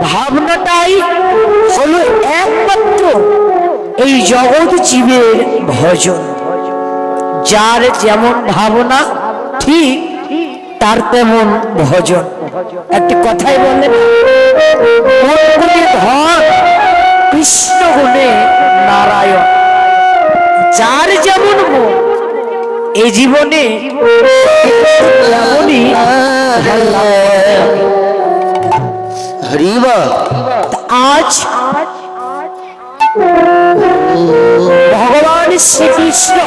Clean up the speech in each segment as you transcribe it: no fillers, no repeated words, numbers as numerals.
ভাবনাটাই হলো একমাত্র এই জগৎ জীবের ভজন। যার যেমন ভাবনা ঠিক তার তেমন ভজন। একটি কথাই বলেন, মন গুণে ধন, কৃষ্ণ গুণে নারায়ণ। যার যেমন মন এই জীবনে তেমনই আজ ভগবান শ্রীকৃষ্ণ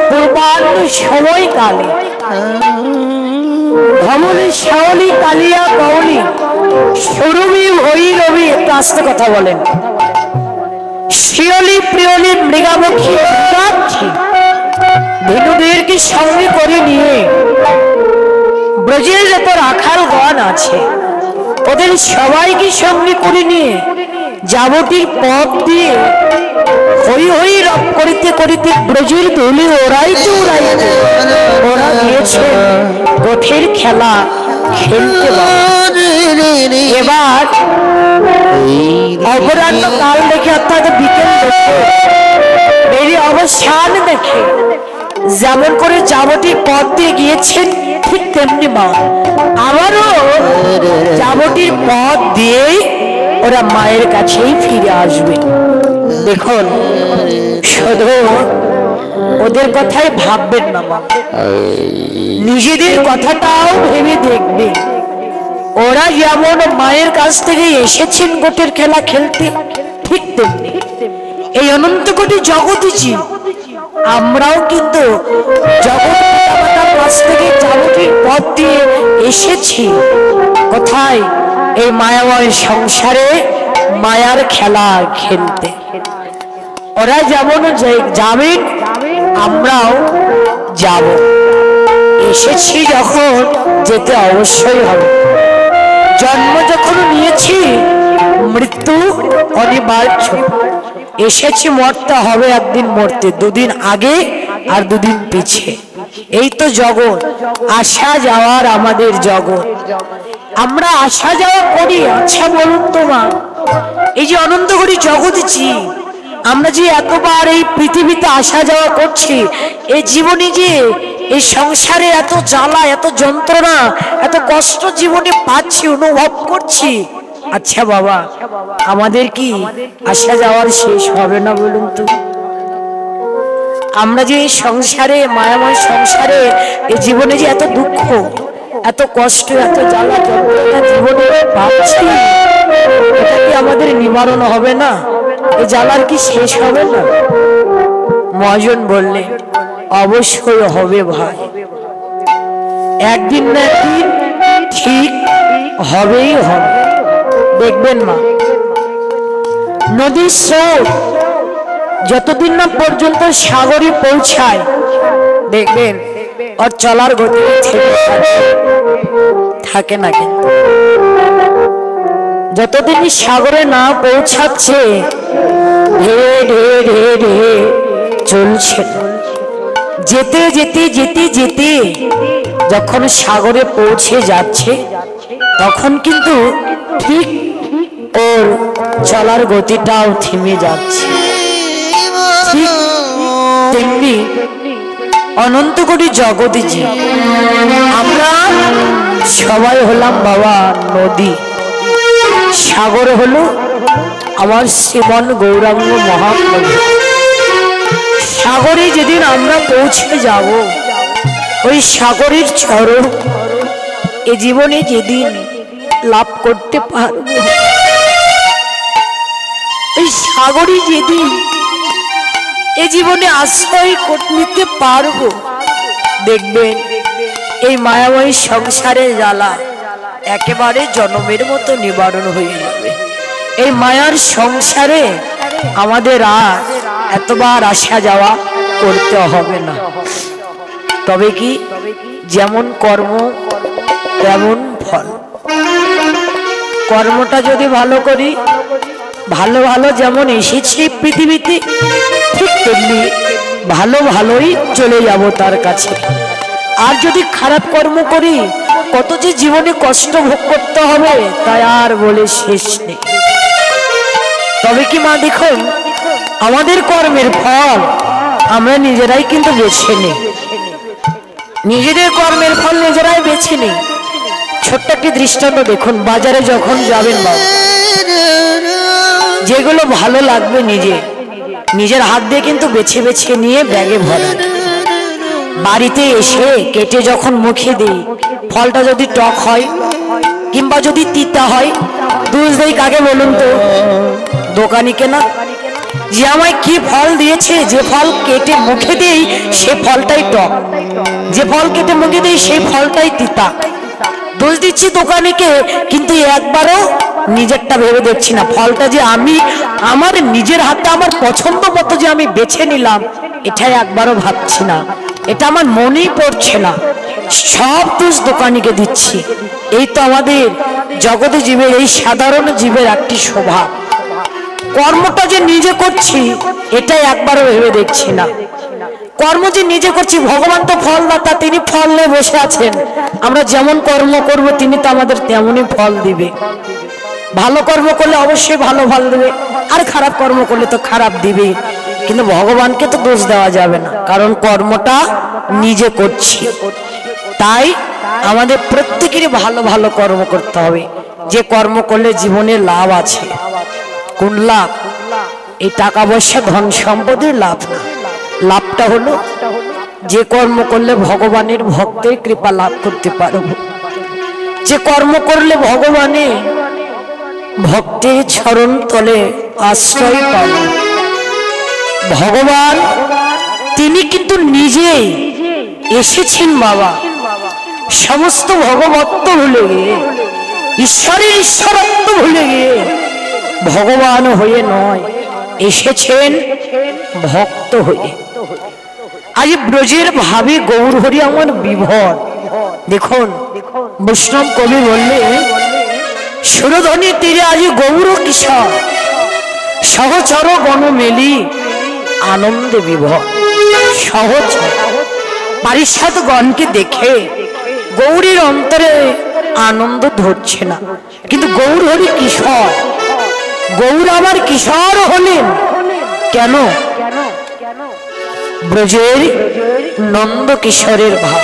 পূর্বাহ্ন সময়কালে ধমনী শাওলি কালিয়া কৌলি সুরভি ভৈরবী, একটু আস্তে কথা বলেন, শিয়লি প্রিয়লি মৃগামুখী ধেনুদেরকে সঙ্গে করে নিয়ে ব্রজের যত রাখাল গণ আছে ওদের সবাইকে সঙ্গে করে নিয়ে যাবতীয় পথ দিয়ে হই হই রব করিতে করিতে ব্রজের দোলে ওরাইতে ওরাইতে ওরা গিয়েছে গোঠের খেলা খেলতে। এবার অপরাহ্ন কাল দেখে অর্থাৎ বিকেল দেখে বেরিয়ে অবসান দেখে যেমন করে যাবতীয় পথ দিয়ে গিয়েছেন ঠিক তেমনি মা আবারও যাবতীয় পথ দিয়েই ওরা মায়ের কাছেই ফিরে আসবে। দেখুন শুধু ওদের কথাই ভাববেন না মা, নিজেদের কথাটাও ভেবে দেখবে। ওরা যেমন মায়ের কাছ থেকে এসেছেন গোটের খেলা খেলতে ঠিক তেমনি এই অনন্ত কোটি জগৎজি আমরাও কিন্তু জগৎ পিতামাতার কাছ থেকে যাবতীয় পথ দিয়ে এসেছি কোথায়? এই মায়াময় সংসারে মায়ার খেলা খেলতে। ওরা যেমন যাবেন আমরাও যাব, এসেছি যখন যেতে অবশ্যই হবে। জন্ম যখন নিয়েছি মৃত্যু অনিবার্য, এসেছি মরতে হবে, একদিন মরতে, দুদিন আগে আর দুদিন পিছে। এই তো জগৎ, আসা যাওয়ার আমাদের জগৎ। আমরা আসা যাওয়া করি। আচ্ছা বলুন তো মা, এই যে অনন্ত কোটি জগৎজি আমরা যে এতবার এই পৃথিবীতে আসা যাওয়া করছি, এই জীবনে যে এই সংসারে এত জ্বালা, এত যন্ত্রণা, এত কষ্ট জীবনে পাচ্ছি, অনুভব করছি, আচ্ছা বাবা আমাদের কি আসা যাওয়ার শেষ হবে না বলুন তো? আমরা যে এই সংসারে, মায়াময় সংসারে, এই জীবনে যে এত দুঃখ, এত কষ্ট, এত জ্বালা যন্ত্রণা জীবনে পাচ্ছি, এটা কি আমাদের নিবারণ হবে না? এই জ্বালার কি শেষ হবে না? মহাজন বললে অবশ্যই হবে ভাই, একদিন না একদিন ঠিক হবেই হবে। দেখবেন মা, নদীর স্রোত যতদিন না পর্যন্ত সাগরে পৌঁছায় দেখবেন ওর চলার গতি থাকে না, কিন্তু যতদিন সাগরে না পৌঁছাচ্ছে ধীরে ধীরে ধীরে ধীরে চলছে। যেতে যেতে যেতে যেতে যখন সাগরে পৌঁছে যাচ্ছে তখন কিন্তু ঠিক ওর চলার গতিটাও থেমে যাচ্ছে। ঠিক তেমনি অনন্ত কোটি জগৎজি আমরা সবাই হলাম বাবা নদী, সাগর হলো আমার শ্রীমন গৌরাঙ্গ মহাপ্রভু। সাগরে যেদিন আমরা পৌঁছে যাব, ওই সাগরের চরণ এ জীবনে যেদিন লাভ করতে পারব, এই সাগরে যেদিন এ জীবনে আশ্রয় নিতে পারব, দেখবেন এই মায়াময় সংসারের জ্বালা একেবারে জনমের মতো নিবারণ হয়ে যাবে। এই মায়ার সংসারে আমাদের আর এতবার আসা যাওয়া করতে হবে না। তবে কি, যেমন কর্ম তেমন ফল। কর্মটা যদি ভালো করি, ভালো ভালো যেমন এসেছি পৃথিবীতে, ঠিক তেমনি ভালো ভালোই চলে যাব তার কাছে। আর যদি খারাপ কর্ম করি কত যে জীবনে কষ্ট ভোগ করতে হবে তাই আর বলে শেষ নেই। তবে কি মা দেখুন, আমাদের কর্মের ফল আমরা নিজেরাই কিন্তু বেছে নিই, নিজেদের কর্মের ফল নিজেরাই বেছে নিই। ছোট্ট একটি দৃষ্টান্ত দেখুন, বাজারে যখন যাবেন বাবা, যেগুলো ভালো লাগবে নিজের হাত দিয়ে কিন্তু বেছে বেছে নিয়ে ব্যাগে ভরেন। বাড়িতে এসে কেটে যখন মুখে দিই, ফলটা যদি টক হয় কিংবা যদি তিতা হয়, দোষ দেই কাকে বলুন তো? দোকানিকে না? যে আমায় কি ফল দিয়েছে, যে ফল কেটে মুখে দিই সে ফলটাই টক, যে ফল কেটে মুখে দিই সেই ফলটাই তিতা। দোষ দিচ্ছি দোকানিকে, কিন্তু একবারও নিজেরটা ভেবে দেখছি না। ফলটা যে আমি আমার নিজের হাতে আমার পছন্দ মতো যে আমি বেছে নিলাম, এটাই একবারও ভাবছি না, এটা আমার মনেই পড়ছে না। সব দোষ দোকানিকে দিচ্ছি। এই তো আমাদের জগতে জীবের, এই সাধারণ জীবের একটি স্বভাব। কর্মটা যে নিজে করছি এটাই একবারও ভেবে দেখছি না। কর্ম যে নিজে করছি, ভগবান তো ফলদাতা, তিনি ফল নিয়ে বসে আছেন। আমরা যেমন কর্ম করব তিনি তো আমাদের তেমনই ফল দিবে। ভালো কর্ম করলে অবশ্যই ভালো ফল দেবে, আর খারাপ কর্ম করলে তো খারাপ দিবে। কিন্তু ভগবানকে তো দোষ দেওয়া যাবে না, কারণ কর্মটা নিজে করছি। তাই আমাদের প্রত্যেকেরই ভালো ভালো কর্ম করতে হবে, যে কর্ম করলে জীবনে লাভ আছে। কোন লাভ? এই টাকা পয়সা ধন সম্পদের লাভ না। লাভটা হলো যে কর্ম করলে ভগবানের ভক্তের কৃপা লাভ করতে পারব, যে কর্ম করলে ভগবানের ভক্তের চরণ তলে আশ্রয় পাব। ভগবান তিনি কিন্তু নিজেই এসেছেন বাবা, সমস্ত ভগবত্ব ভুলে গিয়ে, ঈশ্বরের ঈশ্বরত্ব ভুলে গিয়ে ভগবান হয়ে নয়, এসেছেন ভক্ত হয়ে। আজ ব্রজের ভাবে গৌর হরি আমার বিভর। দেখুন বৈষ্ণব কবি বললে, সুরধ্বনি তীরে আজ গৌর কিশোর, সহচর গণ মেলি আনন্দে বিভর। সহজ পারিষদ গণকে দেখে গৌরীর অন্তরে আনন্দ ধরছে না, কিন্তু গৌর হরি কিশোর, গৌর আমার কিশোর হলেন কেন? ব্রজের নন্দ কিশোরের ভাব,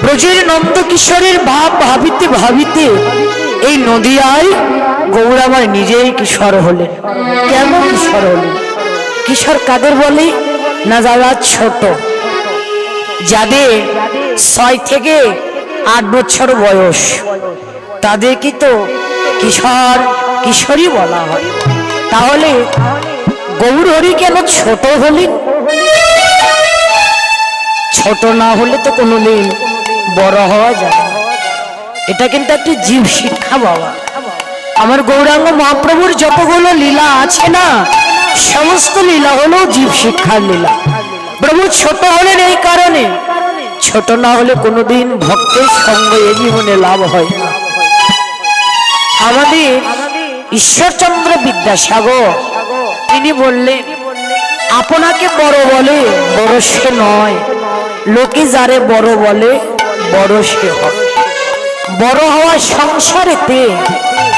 ব্রজের নন্দ কিশোরের ভাব ভাবিতে ভাবিতে এই নদিয়ায় গৌর আমার নিজেই কিশোর হলেন। কেমন কিশোর হলেন? কিশোর কাদের বলে না? যারা ছোট, যাদের 6 থেকে 8 বছর বয়স, তাদেরকে তো কিশোর কিশোরী বলা হয়। তাহলে গৌর হরি কেন ছোট হলেন? ছোট না হলে তো কোনোদিন বড় হওয়া যায় না। এটা কিন্তু একটি জীব শিক্ষা বাবা। আমার গৌরাঙ্গ মহাপ্রভুর যতগুলো লীলা আছে না, সমস্ত লীলা হলো জীব শিক্ষার লীলা। প্রভু ছোট হলেন এই কারণে, ছোট না হলে কোনোদিন ভক্তের সঙ্গ এ জীবনে লাভ হয় না। আমাদের ঈশ্বরচন্দ্র বিদ্যাসাগর তিনি বললেন, আপনাকে বড় বলে বড় সে নয়, লোকে যারে বড় বলে বড় সে হয়। বড় হওয়া সংসারেতে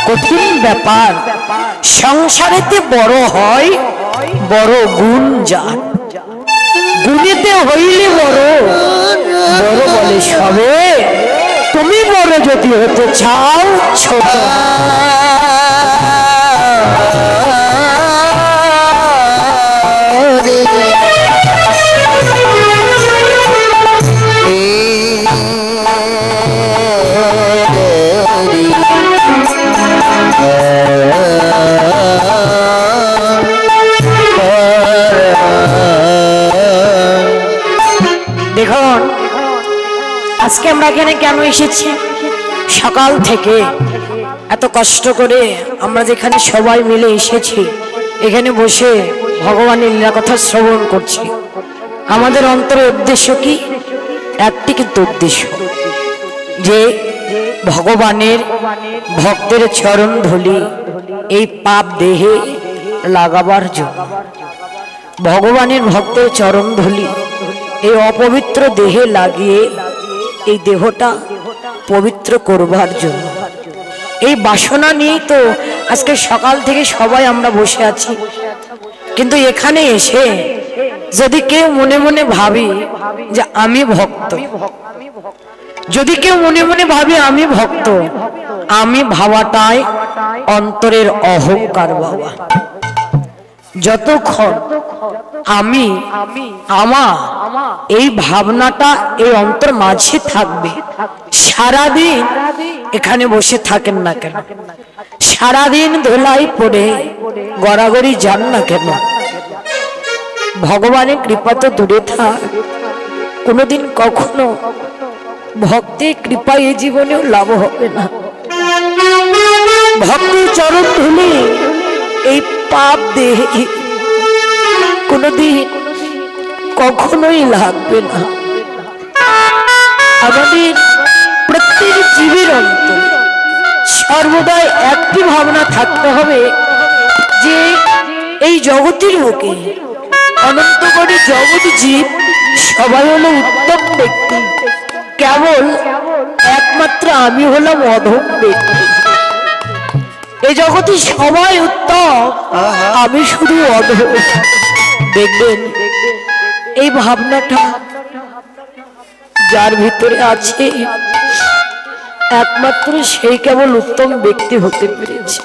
কঠিন ব্যাপার, সংসারেতে বড় হয় বড় গুণ যান, গুণেতে হইলে বড়, বড় বলে সবে তুমি বড় যদি হতে চাও ছোট। দেখুন আজকে আমরা এখানে কেন এসেছি? সকাল থেকে এত কষ্ট করে আমরা যেখানে সবাই মিলে এসেছি, এখানে বসে ভগবানের লীলা কথা শ্রবণ করছি। আমাদের অন্তরে উদ্দেশ্য কি? একটি কিন্তু উদ্দেশ্য, যে ভগবানের ভক্তের চরণ ধুলি এই পাপ দেহে লাগাবার জন্য। ভগবানের ভক্তের চরণ ধুলি এই অপবিত্র দেহে লাগিয়ে এই দেহটা পবিত্র করবার জন্য। এই বাসনা নিয়েই তো আজকে সকাল থেকে সবাই আমরা বসে আছি। কিন্তু এখানে এসে যদি কেউ মনে মনে ভাবি যে আমি ভক্ত, যদি কেউ মনে মনে ভাবে আমি ভক্ত, আমি ভাবাটাই অন্তরের অহংকার বাবা। যতক্ষণ আমি আমার এই ভাবনাটা এই অন্তর মাঝে থাকবে, সারাদিন এখানে বসে থাকেন না কেন, সারাদিন ধোলাই পড়ে গড়াগড়ি যান না কেন, ভগবানের কৃপা তো দূরে থাক, কোনোদিন কখনো ভক্তের কৃপা এই জীবনেও লাভ হবে না। ভক্তের চরণ ধুলে এই পাপ দেহে কোনোদিন কখনোই লাগবে না। আমাদের প্রত্যেক জীবের অন্তর সর্বদাই একটি ভাবনা থাকতে হবে যে এই জগতের বুকে অনন্ত কোটি জগৎ জীব সবাই হলো উত্তম ব্যক্তি, কেবল একমাত্র আমি হলাম অধম ব্যক্তি। এই জগতে সবাই উত্তম, আমি শুধু অধম। দেখবেন এই ভাবনাটা যার ভিতরে আছে একমাত্র সেই কেবল উত্তম ব্যক্তি হতে পেরেছে।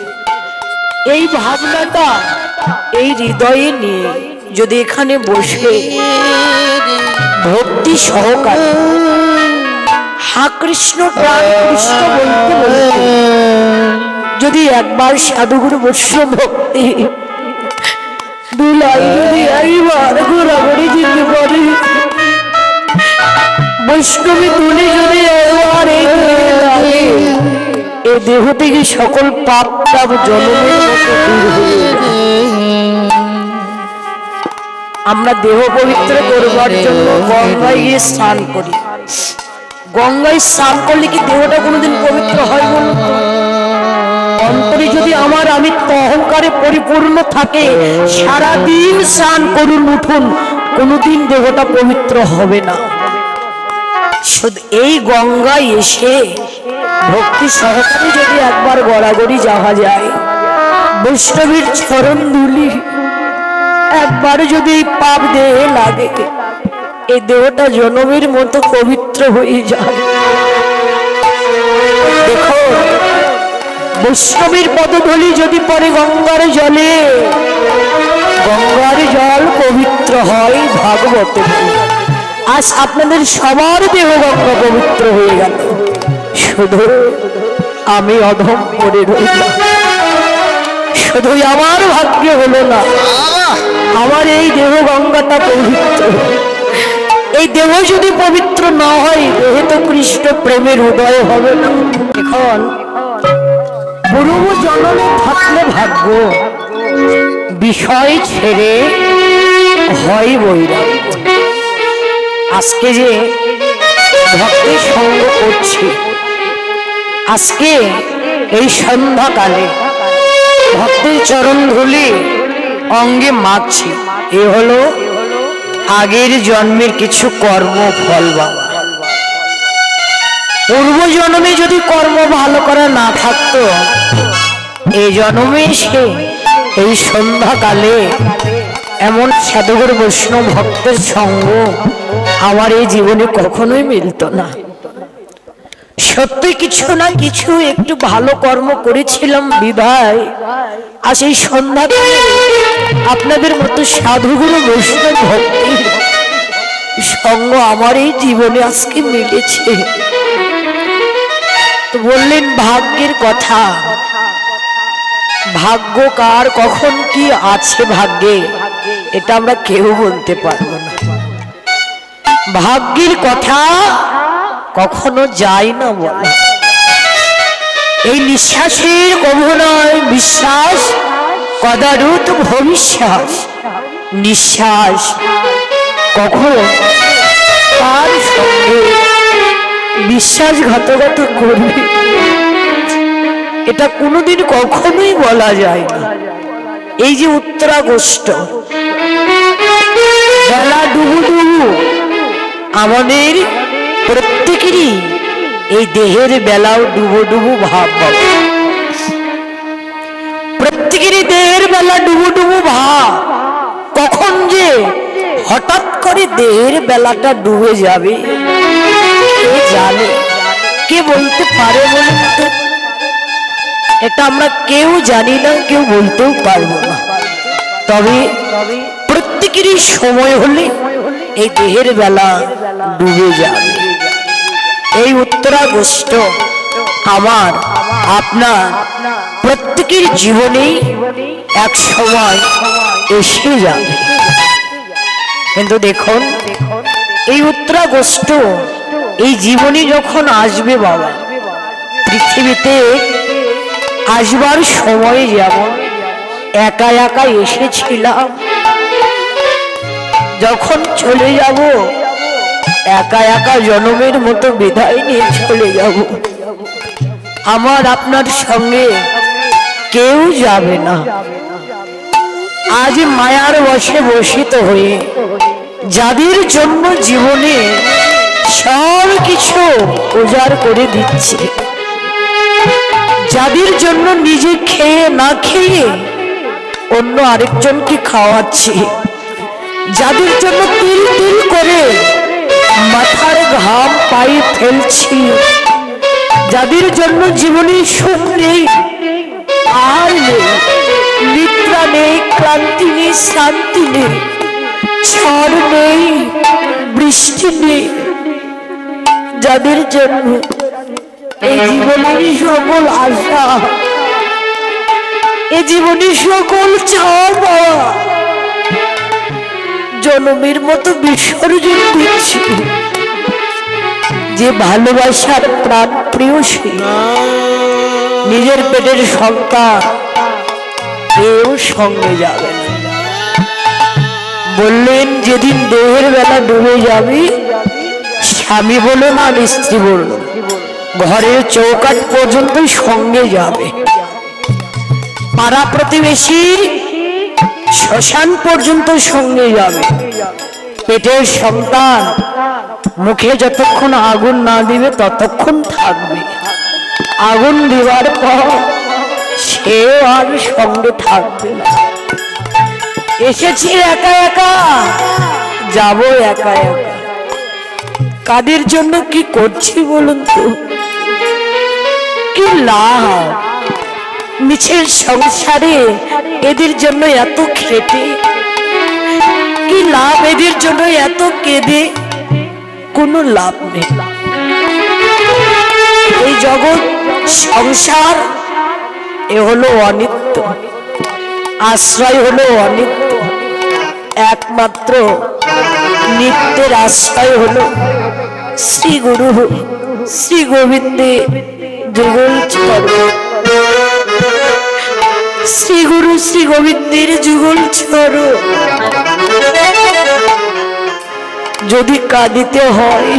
এই ভাবনাটা এই হৃদয়ে নিয়ে যদি এখানে বসে ভক্তি সহকারে হা কৃষ্ণ প্রাণ কৃষ্ণ বলতে বলতে যদি একবার সাধুগুরু বৈষ্ণব ভক্তি দুলাই যদি একবার ঘোরাঘুরি যেতে পারে, বৈষ্ণবী তুলে যদি একবার এই দেহ থেকে সকল পাপ তাপ জন্মের মতো দূর হয়ে আমরা দেহ পবিত্র করবার জন্য গঙ্গায় গিয়ে স্নান করি। গঙ্গায় স্নান করলে কি দেহটা কোনোদিন পবিত্র হয় বলুন তো? অন্তরে যদি আমার আমি অহংকারে পরিপূর্ণ থাকে, সারাদিন স্নান করুন উঠুন, কোনোদিন দেহটা পবিত্র হবে না। শুধু এই গঙ্গায় এসে ভক্তি সহকারে যদি একবার গড়াগড়ি যাওয়া যায়, বৈষ্ণবীর চরণ ধুলি একবার যদি পাপ দেহে লাগে, এই দেহটা জনমের মতো পবিত্র হয়ে যায়। দেখো বৈষ্ণবীর পদধূলি যদি পরে গঙ্গার জলে, গঙ্গার জল পবিত্র হয় ভাগবত। আজ আপনাদের সবার দেহ গঙ্গা পবিত্র হয়ে গেল, শুধু আমি অধম পড়ে রইলাম। শুধু আমার ভাগ্য হলো না, আমার এই দেহ গঙ্গাটা পবিত্র। এই দেহ যদি পবিত্র না হয়, দেহে তো কৃষ্ণ প্রেমের উদয় হবে না। এখন পূর্ব জন্মে থাকলে ভাগ্য, বিষয় ছেড়ে হয় বৈরাগ্য। আজকে যে ভক্তি সঙ্গ করছি, আজকে এই সন্ধ্যাকালে ভক্তের চরণ ধুলি অঙ্গে মাছি, এ হলো আগের জন্মের কিছু কর্ম ফল বাবা। পূর্ব জন্মে যদি কর্ম ভালো করা না থাকতো, এই জন্মে সে এই সন্ধ্যাকালে এমন সাধুগুরু বৈষ্ণব ভক্তের সঙ্গ আমার এই জীবনে কখনোই মিলত না। সত্যি কিছু না কিছু একটু ভালো কর্ম করেছিলাম বিধায় আর সেই সন্ধ্যাকালে আপনাদের মতো সাধুগুরু বৈষ্ণব ভক্তি সঙ্গ আমার এই জীবনে আজকে মিলেছে। তো বললেন ভাগ্যের কথা, ভাগ্য কার কখন কি আছে ভাগ্যে এটা আমরা কেউ বলতে পারবো না। ভাগ্যের কথা কখনো যায় না বলা। এই নিঃশ্বাসের গভীর বিশ্বাস কদারুত ভবিষ্যাস। নিঃশ্বাস কখন তার সঙ্গে বিশ্বাসঘাতকতা করবে এটা কোনোদিন কখনোই বলা যায় না। এই যে উত্তরাগস্ট বেলা ডুবু ডুবু আমাদের প্রত্যেকেরই এই দেহের বেলাও ডুবো ডুবো ভাব, প্রত্যেকেরই দেহের বেলা ডুবো ডুবো ভাব। কখন যে হঠাৎ করে দেহের বেলাটা ডুবে যাবে কে জানে, কে বলতে পারে বলুন তো? এটা আমরা কেউ জানি না, কেউ বলতেও পারবো না। তবে প্রত্যেকেরই সময় হলে এই দেহের বেলা ডুবে যাবে। এই উত্তরাগস্ত আমার আপনার প্রত্যেকের জীবনেই এক সময় এসে যাবে। কিন্তু দেখুন, এই উত্তরাগস্ত এই জীবনে যখন আসবে বাবা, পৃথিবীতে আসবার সময় যেমন একা একা এসেছিলাম, যখন চলে যাব একা একা জনমের মতো বিদায় নিয়ে চলে যাব। আমার আপনার সঙ্গে কেউ যাবে না। আজ মায়ার বশে বসিত হয়ে যাদের জন্য জীবনে সব কিছু উজাড় করে দিচ্ছে, যাদের জন্য নিজে খেয়ে না খেয়ে অন্য আরেকজনকে খাওয়াচ্ছে, যাদের জন্য তিল তিল করে মাথার ঘাম পায়ে ফেলছি, যাদের জন্য জীবনে সুখ নেই, আর নেই, নিদ্রা নেই, ক্লান্তি নেই, শান্তি নেই, ঝড় নেই, বৃষ্টি নেই, যাদের জন্য এই জীবনের সকল আশা, এই জীবনের সকল চাওয়া পাওয়া জনমের মতো বিসর্জন দিচ্ছি। যে ভালোবাসার প্রাণ প্রিয় সে, নিজের পেটের সন্তান কেউ সঙ্গে যাবে না। বললেন যেদিন দেহের বেলা ডুবে যাবে, স্বামী বলো না স্ত্রী বললো, ঘরের চৌকাঠ পর্যন্ত সঙ্গে যাবে, পাড়া প্রতিবেশী শ্মশান পর্যন্ত সঙ্গে যাবে। পেটের সন্তান মুখে যতক্ষণ আগুন না দিবে ততক্ষণ থাকবে, আগুন দেওয়ার পর সেও আর সঙ্গে থাকবে না। এসেছি একা একা, যাব একা একা। কাদের জন্য কি করছি বলুন তো? কি লাভ মিছের সংসারে এদের জন্য এত খেটে? কি লাভ এদের জন্য এত কেঁদে? কোনো লাভ নেই। এই জগৎ সংসার এ হলো অনিত্য, আশ্রয় হলো অনিত্য, একমাত্র নিত্যের আশ্রয় হলো শ্রী গুরু শ্রী গোবিন্দে যুগল চরণ। শ্রী গুরু শ্রী গোবিন্দের যুগল চরণ। যদি কাঁদিতে হয়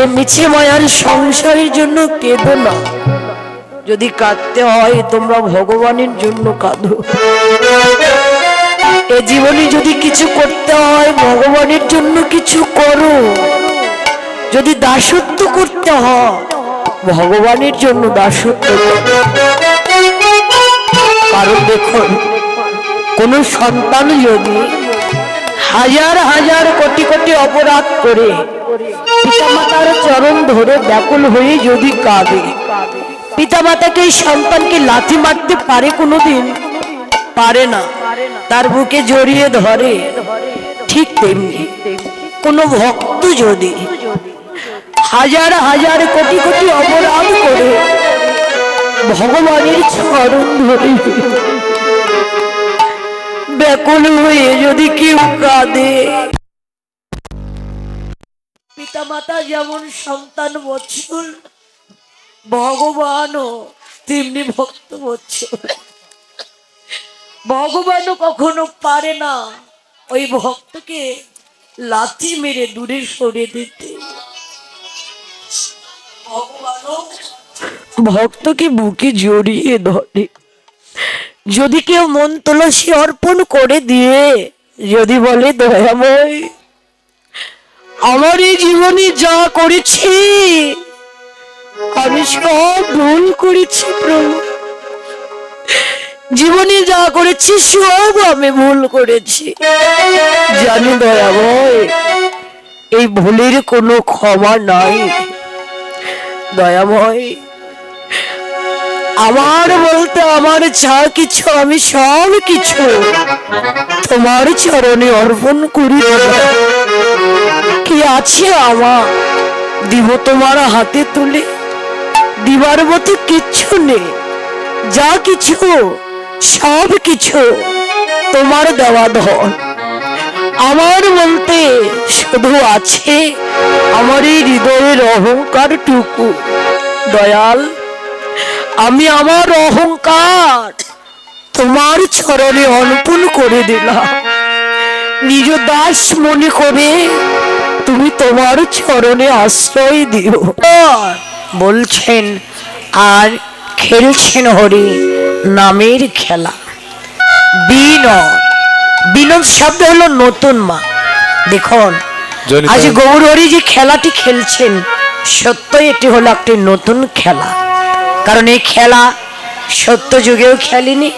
এ মিছে মায়ার সংসারের জন্য কেঁদো না, যদি কাঁদতে হয় তোমরা ভগবানের জন্য কাঁদো। এ জীবনে যদি কিছু করতে হয় ভগবানের জন্য কিছু করো, যদি দাসত্ব করতে হয় ভগবানের জন্য দাসত্ব করো। কারণ দেখুন, কোন সন্তান যদি হাজার হাজার কোটি কোটি অপরাধ করে পিতামাতার চরণ ধরে ব্যাকুল হয়ে যদি কাঁদে, পিতামাতাকে এই সন্তানকে লাথি মারতে পারে? কোনোদিন পারে না, তার বুকে জড়িয়ে ধরে। ঠিক তেমনি কোন ভক্ত যদি হাজার হাজার কোটি কোটি অপরাধ করে ভগবানের চরণ ধরে ব্যাকুল হয়ে যদি কেউ কাঁদে, পিতামাতা যেমন সন্তান বৎসল, ভগবানও তেমনি ভক্ত বৎসল। ভগবানও কখনো পারে না ওই ভক্তকে লাথি মেরে দূরে সরে দিতে। ভগবানও ভক্তকে বুকে জড়িয়ে ধরে। যদি কেউ মন তুলসী অর্পণ করে দিয়ে যদি বলে দয়াময় আমার এই জীবনে যা করেছি আমি সব ভুল করেছি প্রভু। জীবনে যা করেছি সব আমি ভুল করেছি। জানি দয়াময় এই ভুলের কোনো ক্ষমা নাই। দয়াময় আমার বলতে আমার যা কিছু আমি সব কিছু তোমার চরণে অর্পণ করি। কি আছে আমার দিব তোমার হাতে তুলে? দিবার মতো কিচ্ছু নেই। যা কিছু সব কিছু তোমার দেওয়া ধন। আমার বলতে শুধু আছে আমার এই হৃদয়ের অহংকার টুকু। দয়াল আমি আমার অহংকার তোমার চরণে অর্পণ করে দিলাম। নিজ দাস মনে করে তুমি তোমার চরণে আশ্রয় দিও। বলছেন আর খেলছেন হরি নামের খেলা। বিনোদ, বিনোদ শব্দ হলো নতুন মা। দেখুন আজ গৌর হরি যে খেলাটি খেলছেন সত্যই এটি হলো একটি নতুন খেলা। কারণ এই খেলা সত্য যুগেও খেলেনি,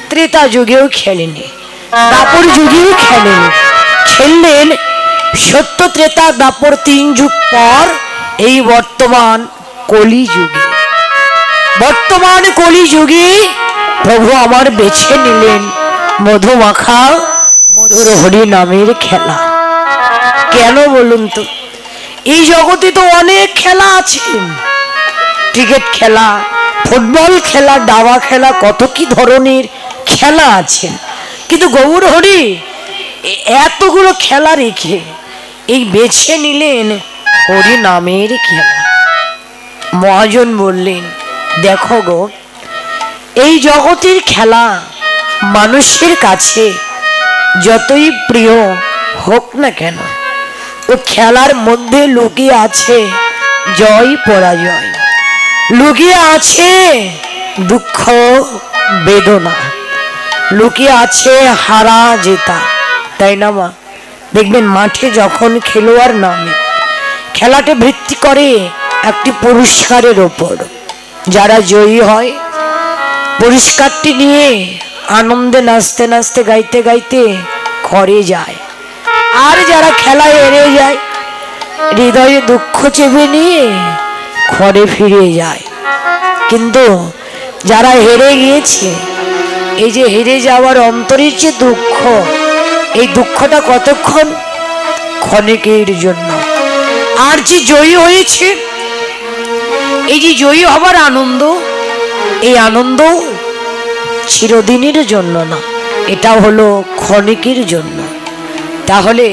ত্রেতা যুগেও খেলেনি, দাপর যুগেও খেলেনি। খেললেন সত্য ত্রেতা দাপর 3 যুগ পর এই বর্তমান কলি যুগে। বর্তমান কলি যুগে প্রভু আমার বেছে নিলেন মধুমাখা মধুর হরি নামের খেলা। কেন বলুন তো? এই জগতে তো অনেক খেলা আছে, ক্রিকেট খেলা, ফুটবল খেলা, দাবা খেলা, কত কি ধরনের খেলা আছে। কিন্তু গৌর হরি এতগুলো খেলা রেখে এই বেছে নিলেন হরি নামের খেলা। মহাজন বললেন দেখো গো, এই জগতের খেলা মানুষের কাছে যতই প্রিয় হোক না কেন, ও খেলার মধ্যে লুকিয়ে আছে জয় পরাজয়, লুকিয়ে আছে দুঃখ বেদনা, লুকিয়ে আছে হারা জেতা। তাই না মা? দেখবেন মাঠে যখন খেলোয়াড় নামে খেলাটা ভিত্তি করে একটি পুরস্কারের ওপর। যারা জয়ী হয় পুরস্কারটি নিয়ে আনন্দে নাচতে নাচতে গাইতে গাইতে ঘরে যায়। আর যারা খেলায় হেরে যায় হৃদয়ে দুঃখ চেপে নিয়ে ঘরে ফিরে যায়। কিন্তু যারা হেরে গিয়েছে, এই যে হেরে যাওয়ার অন্তরের যে দুঃখ, এই দুঃখটা কতক্ষণ? ক্ষণিকের জন্য। আর যে জয়ী হয়েছে, এই যে জয়ী হবার আনন্দ, এই আনন্দ চিরদিনের জন্য না, এটা হলো ক্ষণিকের জন্য। তাহলে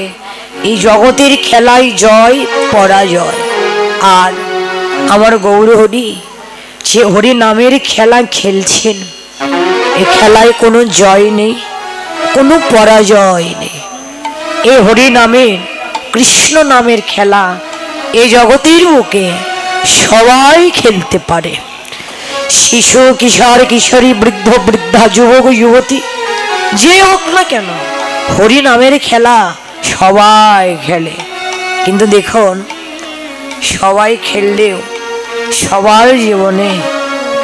এই জগতের খেলায় জয় পরাজয়। আর আমার গৌর হরি যে হরি নামের খেলা খেলছেন, এই খেলায় কোনো জয় নেই, কোনো পরাজয় নেই। এই হরি নামের কৃষ্ণ নামের খেলা এই জগতের বুকে সবাই খেলতে পারে। শিশু, কিশোর, কিশোরী, বৃদ্ধ, বৃদ্ধা, যুবক, যুবতী, যে হোক না কেন হরি নামের খেলা সবাই খেলে। কিন্তু দেখুন, সবাই খেললেও সবার জীবনে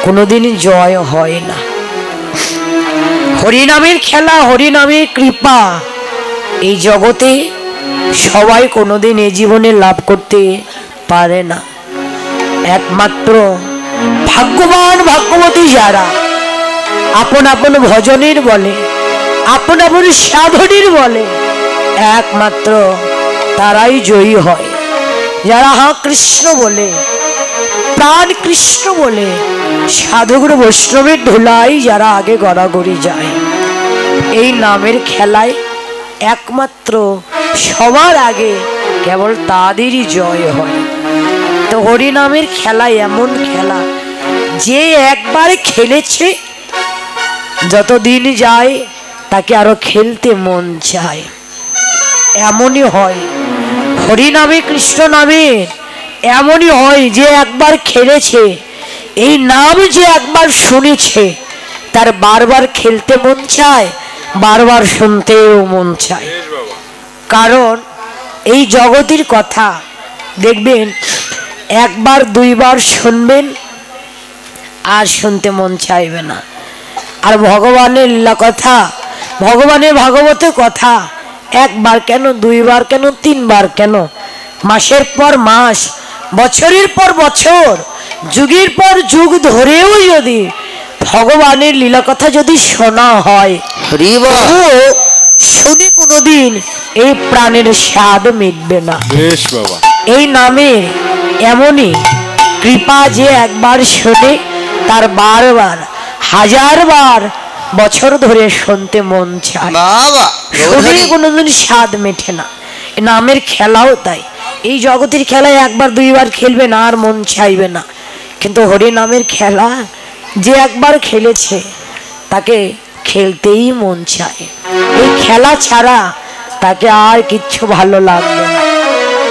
কোনোদিন জয় হয় না। হরি নামের খেলা, হরি নামের কৃপা এই জগতে সবাই কোনোদিন এই জীবনে লাভ করতে পারে না। একমাত্র ভাগ্যবান ভাগ্যবতী যারা আপন আপন ভজনের বলে, আপন আপন সাধনের বলে, একমাত্র তারাই জয়ী হয়। যারা হা কৃষ্ণ বলে, প্রাণ কৃষ্ণ বলে, সাধুগুরু বৈষ্ণবের ধুলাই যারা আগে গড়াগড়ি যায়, এই নামের খেলায় একমাত্র সবার আগে কেবল তাদেরই জয় হয়। তো হরি নামের খেলা এমন খেলা যে একবার খেলেছে, যতদিন যায় তাকে আরো খেলতে মন চায়। এমনই হয় হরি নামে, কৃষ্ণ নামে এমনই হয় যে একবার খেলেছে, এই নাম যে একবার শুনেছে, তার বারবার খেলতে মন চায়, বারবার শুনতেও মন চায়। কারণ এই জগতের কথা দেখবেন একবার দুইবার শুনবেন আর শুনতে মন চাইবে না। আর ভগবানের লীলা কথা, ভগবানের ভাগবতের কথা একবার কেন, দুইবার কেন, তিনবার কেন, মাসের পর মাস, বছরের পর বছর, যুগের পর যুগ ধরেও যদি ভগবানের লীলা কথা যদি শোনা হয়, শুনে কোনোদিন এই প্রাণের স্বাদ মিটবে না। এই নামের এমনই কৃপা যে একবার শোনে তার বারবার হাজারবার বছর ধরে শুনতে মন চায়, শুনে কোনোদিন স্বাদ মেটে না। নামের খেলাও তাই, এই জগতের খেলায় একবার দুইবার খেলবে না আর মন চাইবে না, কিন্তু হরি নামের খেলা যে একবার খেলেছে তাকে খেলতেই মন চায়। এই খেলা ছাড়া তাকে আর কিচ্ছু ভালো লাগবে না।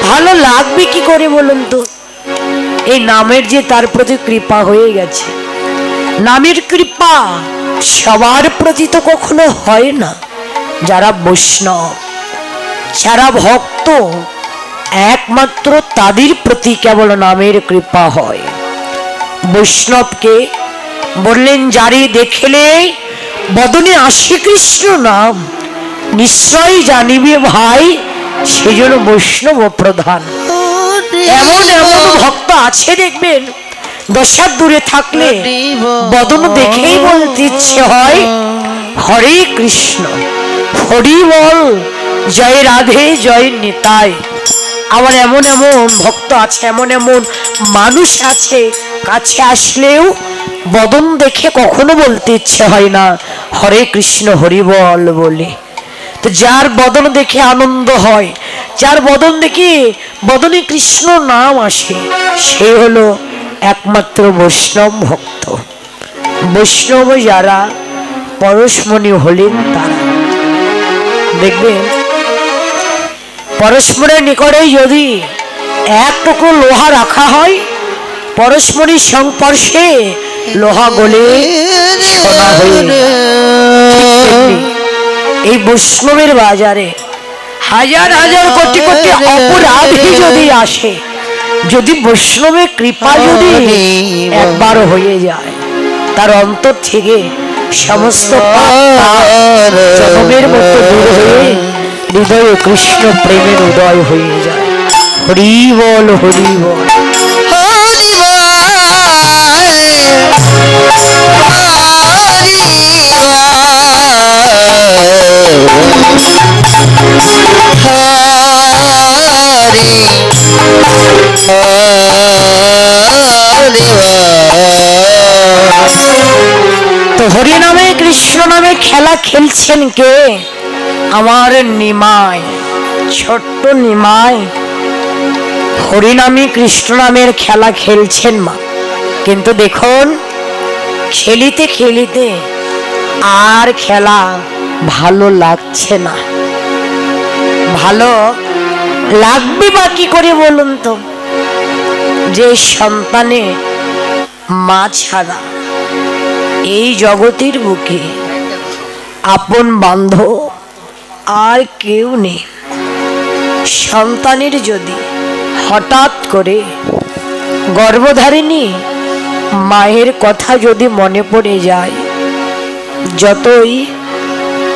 ভালো লাগবে কি করে বলুন তো? এই নামের যে তার প্রতি কৃপা হয়ে গেছে। নামের কৃপা সবার প্রতি তো কখনো হয় না। যারা বৈষ্ণব, যারা ভক্ত, একমাত্র তাদের প্রতি কেবল নামের কৃপা হয়। বৈষ্ণবকে বললেন, যারে দেখলে বদনে আসে কৃষ্ণ নাম, নিশ্চয় জানিবে ভাই সেজন্য বৈষ্ণব প্রধান। এমন এমন ভক্ত আছে দেখবেন, দশার দূরে থাকলে বদন দেখেই বলতে ইচ্ছে হয় হরে কৃষ্ণ, হরি বল, জয় রাধে, জয় নিতাই। আবার এমন এমন ভক্ত আছে, এমন এমন মানুষ আছে, কাছে আসলেও বদন দেখে কখনো বলতে ইচ্ছে হয় না হরে কৃষ্ণ হরি বল বলে। তো যার বদন দেখে আনন্দ হয়, যার বদন দেখে বদনে কৃষ্ণ নাম আসে, সে হলো একমাত্র বৈষ্ণব ভক্ত। বৈষ্ণব যারা পরশমণি হলেন তারা। দেখবেন পরশমণির নিকটে যদি এক টুকরো লোহা রাখা হয়, পরশমণির সংস্পর্শে লোহা গলে সোনা হয়ে। এই বৈষ্ণবের বাজারে হাজার হাজার কোটি কোটি অপরাধী যদি আসে, যদি বৈষ্ণবের কৃপা যদি একবার হয়ে যায়, তার অন্তর থেকে সমস্ত জনমের মতো দূর হয়ে হৃদয়ে কৃষ্ণ প্রেমের উদয় হয়ে যায়। হরি বল, হরি বল, হরি বল, তো হরি নামে কৃষ্ণ নামে খেলা খেলছেন কে? আমার নিমাই, ছোট্ট নিমাই হরি নামে কৃষ্ণ নামের খেলা খেলছেন মা। কিন্তু দেখুন, খেলিতে খেলিতে আর খেলা ভালো লাগছে না। ভালো লাগবে বা কি করে বলুন তো? যে সন্তানে মা ছাড়া এই জগতের বুকে আপন বান্ধব আর কেউ নেই। সন্তানের যদি হঠাৎ করে গর্ভধারিণী মায়ের কথা যদি মনে পড়ে যায়, যতই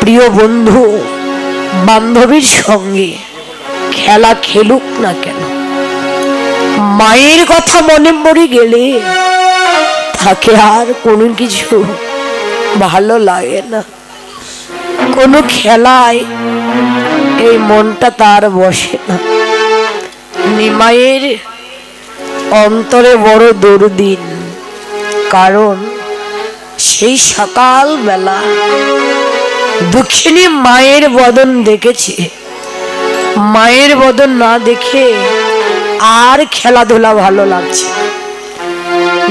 প্রিয় বন্ধু বান্ধবীর সঙ্গে খেলা খেলুক না কেন, মায়ের কথা মনে পড়ে গেলে তাকে আর কোনো কিছু ভালো লাগে না। কোনো খেলায় এই মনটা তার বসে না। নিমাইয়ের অন্তরে বড় দুর্দিন, কারণ সেই সকাল বেলা দুঃখিনী মায়ের বদন দেখেছে। মায়ের বদন না দেখে আর খেলাধুলা ভালো লাগছে।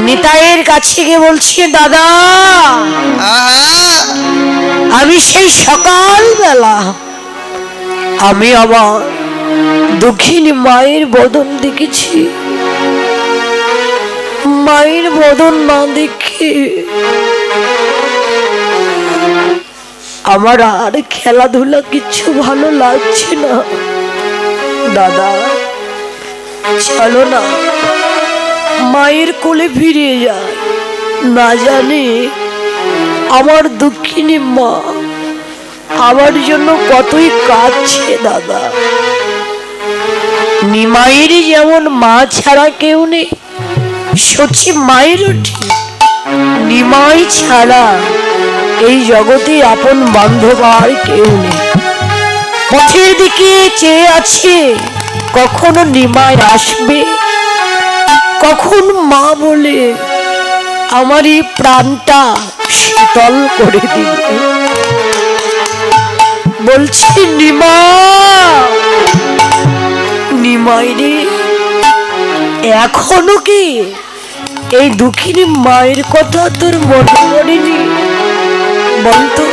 নিতাইয়ের কাছে গিয়ে বলছে, দাদা আমি সেই সকাল বেলা আমি আবার দুঃখিনী মায়ের বদন দেখেছি। মায়ের বদন না দেখে আমার আর খেলাধুলা কিছু ভালো লাগছে না। দাদা চলো না, মায়ের কোলে ফিরে যায়। না জানি আমার দুঃখিনী মা আমার জন্য কতই কাঁদছে দাদা। নিমাইয়ের যেমন মা ছাড়া কেউ নেই, সত্যি মায়েরও ঠিক নিমাই ছাড়া এই জগতে আপন বান্ধব আর কেউ নেই। পথের দিকে চেয়ে আছে কখনো নিমাই আসবে, কখন মা বলে আমার এই প্রাণটা শীতল করে দিবে। বলছি নিমা, নিমাই রে, এখনো কি এই দুঃখিনী মায়ের কথা তোর মনে পড়েনি? বলতো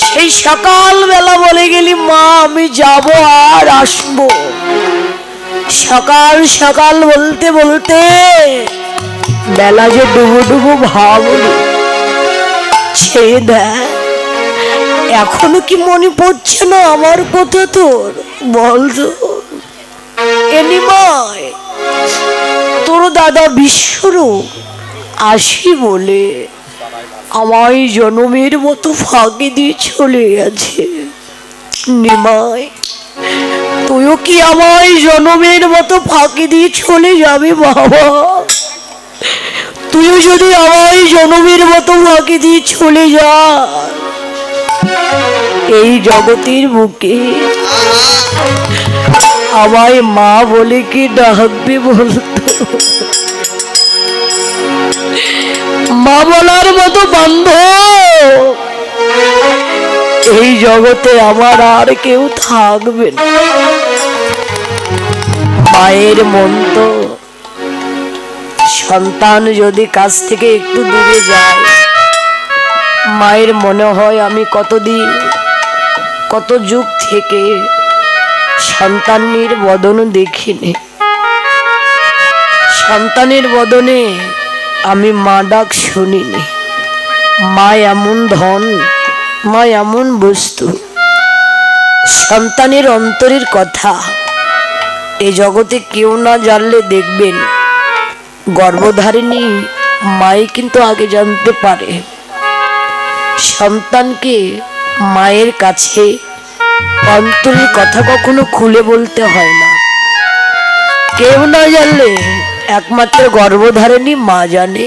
সেই সকাল বেলা বলে গেলি মা আমি যাব আর আসবো। সকাল সকাল বলতে বলতে বেলা যে ডুবো ডুবো ভাব ছেড়ে দেয়। এখনো কি মনে পড়ছে না আমার কথা তোর? বলতো এনিমায় তোর দাদা বিশ্বরূপ আসি বলে আমায় জনমের মতো ফাঁকি দিয়ে চলে গেছে। নিমাই তুইও কি আমায় জনমের মতো ফাঁকি দিয়ে চলে যাবি বাবা? তুইও যদি আমায় জনমের মতো ফাঁকি দিয়ে চলে যা, এই জগতের বুকে আমায় মা বলে কি ডাকবে বলতো? মা বলার মতো বান্ধব এই জগতে আমার আর কেউ থাকবে না। মায়ের মন তো সন্তান যদি কাছ থেকে একটু দূরে যায়, মায়ের মনে হয় আমি কতদিন কত যুগ থেকে সন্তানের বদন দেখিনি। সন্তানের বদনে আমি মা ডাক শুনিনি। মা এমন ধন, মা এমন বস্তু, সন্তানের অন্তরের কথা এই জগতে কেউ না জানলে দেখবেন গর্ভধারিণী মাই কিন্তু আগে জানতে পারে। সন্তানকে মায়ের কাছে অন্তরের কথা কখনো খুলে বলতে হয় না। কেউ না জানলে একমাত্র গর্ভধারিণী মা জানে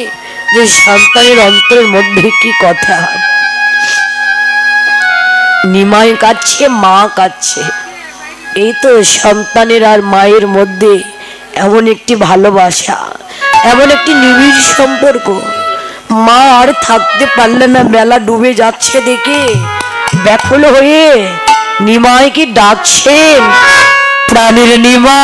যে সন্তানের অন্তরের মধ্যে কি কথা। নিমাই কাঁদছে, মা কাঁদছে, এই তো সন্তানের আর মায়ের মধ্যে এমন একটি ভালোবাসা, এমন একটি নিবিড় সম্পর্ক। মা আর থাকতে পারলে না, বেলা ডুবে যাচ্ছে দেখে ব্যাকুল হয়ে নিমাইকে ডাকছেন, প্রাণের নিমা